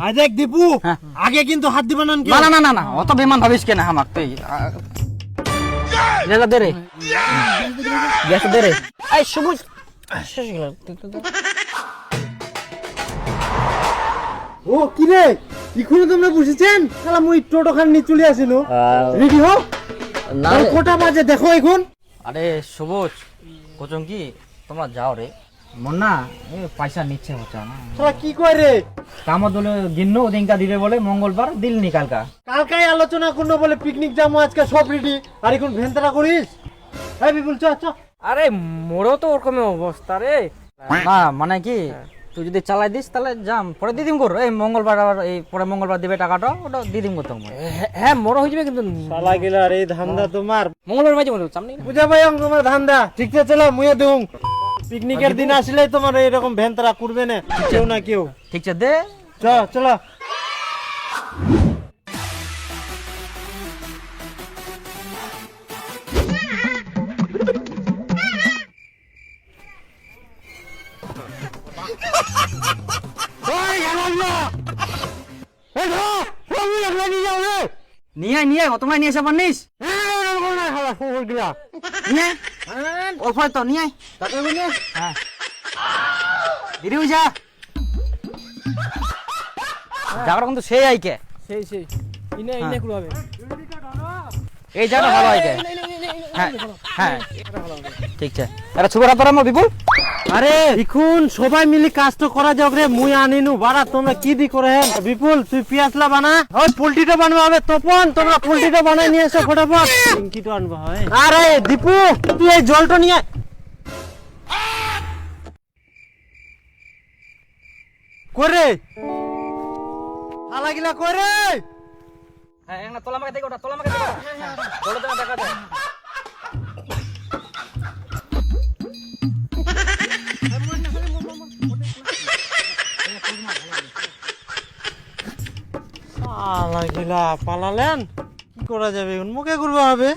I দেখ দীপু, আগে কিন্তু হাত দিবা না। না না না না, অত বেমান ভাবিস কেন আমাক তুই? লেলা দে রে, গ্যাস দে রে। এই সবুজ শেষ গেল। ও কি রে, এখনো তোমরা বসেছেন? শালা মুই টোটো খান নিয়ে চলে আসিল। রেডি হও না আর কটা বাজে দেখো এখন। আরে সবুজ কোচং কি তোমরা যাও রে। মন না পয়সা নিচ্ছে হচ্ছে না। শালা কি কয় রে? কাম দলে গিন্ন ওদিনকা দিবে বলে মঙ্গলবার দিল নি কালকা। কালকাই আলোচনা করলো বলে পিকনিক যাবো, আজকে সব রেডি আর এখন ভেন্তরা করিস। এই বিপুল চ চ। আরে মোরও তো ওরকমই অবস্থা রে। না মানে কি তুই যদি চালাই দিস তাহলে যাম পরে দিদিম কর। এই মঙ্গলবার আবার এই পরে মঙ্গলবার দিবে টাকাটা, ওটা দিদিম করতে হবে। হ্যাঁ মোরও হয়ে যাবে কিন্তু শালা গেলা রে ধান্দা তোমার। মঙ্গলবার মাঝে মনে চামনি বুঝা ভাই তোমার ধান্দা ঠিক আছে। চলো মুয়ে দেউং। পিকনিকের দিন আসলে তোমার এরকম ভেন্তরা করবে না কেউ না কেউ। ঠিক আছে দে চ চলো। নিয়ে নিয়ে তোমায় নিয়ে এসে পারিস নিয়ে অল্প তো নিয়ে হ্যাঁ দিদি বুঝা জায়গাটা কিন্তু সেই আইকে সেই সেই ইনে ইনে করব হবে। এই জায়গাটা ভালো আইকে। হ্যাঁ হ্যাঁ ঠিক আছে। আরে ছবি রাত রাম বিপুল। আরে এখন সবাই মিলে কাজটা করা যাক রে। মুই আনিনু বাড়া তোমরা কি দি করে। বিপুল তুই পিয়াসলা বানা, ওই পোল্ট্রিটা বানাবো হবে। তপন তোমরা পোল্ট্রিটা বানাই নিয়ে এসো ফটাফট। পিঙ্কিটা আনবা হয়। আরে দীপু তুই এই জলটা নিয়ে করে হালা গিলা করে। হ্যাঁ না তোলা আমাকে দেখো, ওটা তোলা আমাকে দেখো। বলো তো দেখা যায়। হালা গিলা পালালেন, কি করা যাবে এখন? মুখে করবা হবে।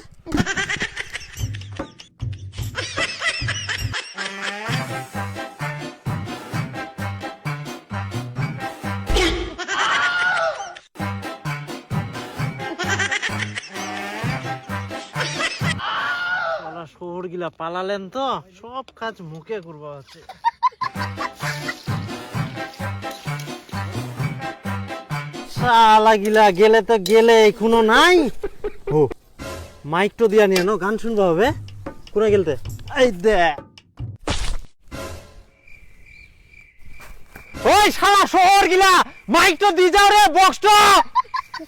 শহর গিলা পালালেন তো সব কাজ মুখে করবা আছে। শালা গিলা গেলে তো গেলে এখনো নাই। ও মাইক তো দিয়া নিয়ে নো, গান শুনবা হবে। কোনে গেলতে এই দে। ওই শালা শহর গিলা মাইক তো দি যাও রে, বক্স তো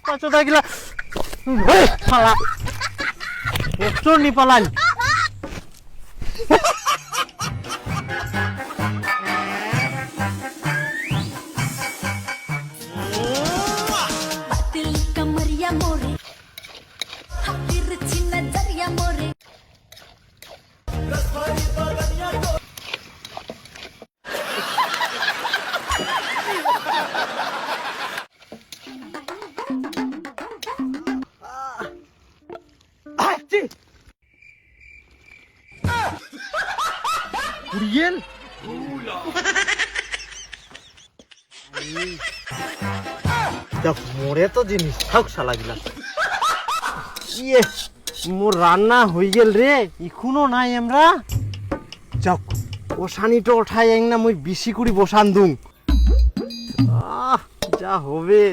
পাঁচটা গিলা। ওই শালা বক্স তো নি পালান। মোরে তো জিনিস থাক শালা গিলা। ইয়ে মোর রান্না হয়ে গেল রে, এখনো নাই। আমরা যাক বসানিটা ওঠাই এক না, মুই বেশি করে বসান দুং। যা হবে।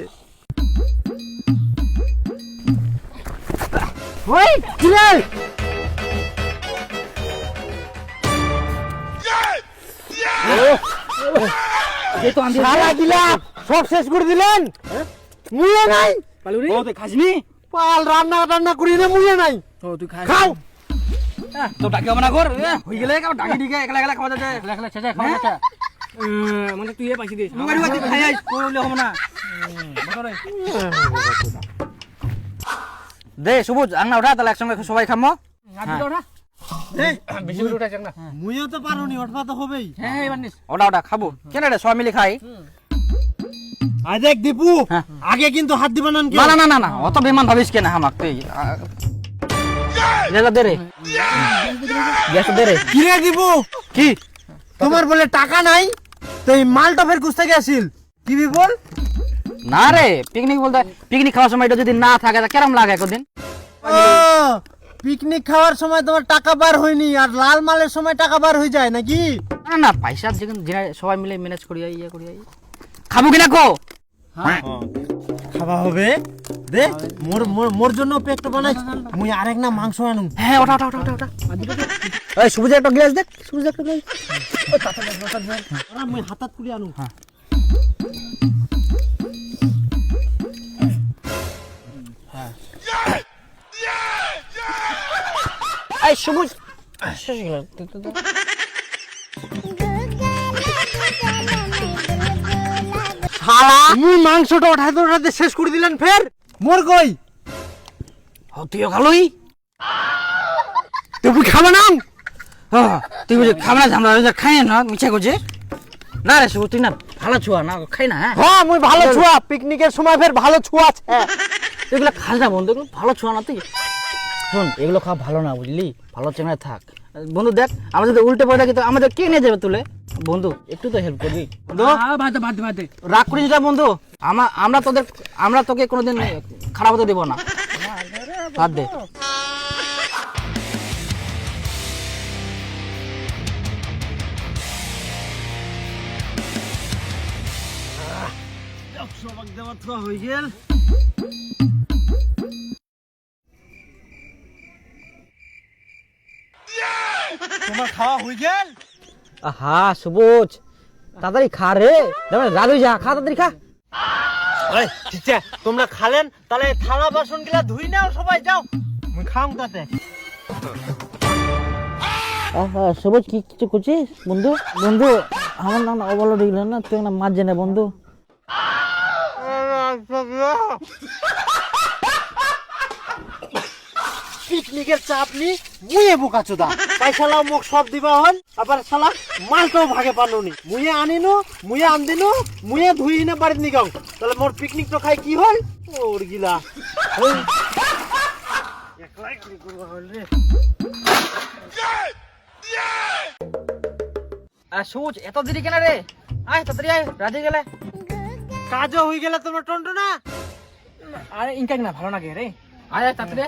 ওই কি রে? শালা গিলা সব শেষ করে দিলেন। মুয়ে নাই পালুরি ও তুই খাসনি? পাল রান্না টান্না করি না, মুয়ে নাই। ও তুই খা খাও। তো ডাকি হবে না কর হয়ে গেলে ডাকি দিকে একলা একলা খাওয়া যাচ্ছে। একলা একলা ছেছে খাওয়া যাচ্ছে। মানে তুই এ পাইছি দিস মুগারি বাতি খাই আইস কোলে হবে না। বসরে দে সবুজ আংনা ওঠা, তাহলে একসঙ্গে সবাই খামো। আদি ওঠা বেশি করে উঠাইছ না। মুইও তো পারুনি, ওঠবা তো হবেই। হ্যাঁ এবার নিস ওটা ওটা খাবো কেন রে, সবাই মিলে খাই। আই দেখ দীপু, আগে কিন্তু হাত দিবা না। না না না না, অত বেমান ভাবিস কেন আমাক তুই? লেলা দে রে, গ্যাস দে রে। কি রে দীপু, কি তোমার বলে টাকা নাই? তো এই মালটা ফের কুস্তে গেছিল কি বল? না রে পিকনিক বলতে পিকনিক খাওয়ার সময় এটা যদি না থাকে তা কেরম লাগে একদিন পিকনিক খাওয়ার সময় তোমার টাকা বার হয়নি আর লাল মালের সময় টাকা বার হয়ে যায় নাকি? না না পয়সা যেখানে সবাই মিলে ম্যানেজ করি ইয়ে করি খাবো কিনা কো খাওয়া হবে দে মোর মোর মোর জন্য পেট বানাই মুই আরেক না মাংস আনু। হ্যাঁ ওটা ওটা ওটা ওটা এই সবুজ একটা গ্লাস দেখ সবুজ একটা গ্লাস মুই হাতাত তুলি আনু। এই সবুজ শালা মুই মাংসটা ওঠাতে শেষ করে দিলেন ফের মোর কই তুইও খালোই তুই খাবে না? তুই বুঝে খাবে না ঝামলা খাই না মিছা করছে না রে সবুজ তুই না ভালো ছুয়া না খাই না হ্যাঁ হ্যাঁ মুই ভালো ছুয়া পিকনিকের সময় ফের ভালো ছুয়া আছে। এগুলো খাস না বন্ধু এগুলো ভালো ছুয়া না তুই শোন এগুলো খাওয়া ভালো না বুঝলি ভালো চেঙ্গায় থাক বন্ধু দেখ আমরা যদি উল্টে পড়ে থাকি তো আমাদের কে নিয়ে যাবে তুলে বন্ধু একটু তো হেল্প করবি বন্ধু বাদ বাদ বাদ রাগ করিস না বন্ধু আমরা তোকে কোনোদিন খারাপ হতে দেবো না বাদ দে হয়ে গেল তোমার খাওয়া হয়ে গেল? আহা সবুজ তাড়াতাড়ি খা রে রাজু যা খা তাড়াতাড়ি খা ঠিক আছে তোমরা খালেন তাহলে থালা বাসন গুলা ধুই নাও সবাই যাও মুই খাও তাতে। সবুজ কি কিছু করছিস বন্ধু বন্ধু আমার নাম অবলো দিলেন না তুই না মাছ জেনে বন্ধু পিকনিকের চাপ নি মুয়ে বোকা চোদা পয়সা লাও মোক সব দিবা হল আবার শালা মালটাও ভাগে পারলনি মুয়ে আনিনু মুয়ে আনদিনু মুয়ে ধুই না বাড়িতে নিগাও তাহলে মোর পিকনিক তো খাই কি হল ওর গিলা একলাই কি করবা হল রে। সবুজ এত দেরি কেন রে আয় তাড়াতাড়ি আয় রাজে গেলে কাজও হয়ে গেলে তোমরা টন্টো না আরে ইনকাক না ভালো না গে রে আয় তাড়াতাড়ি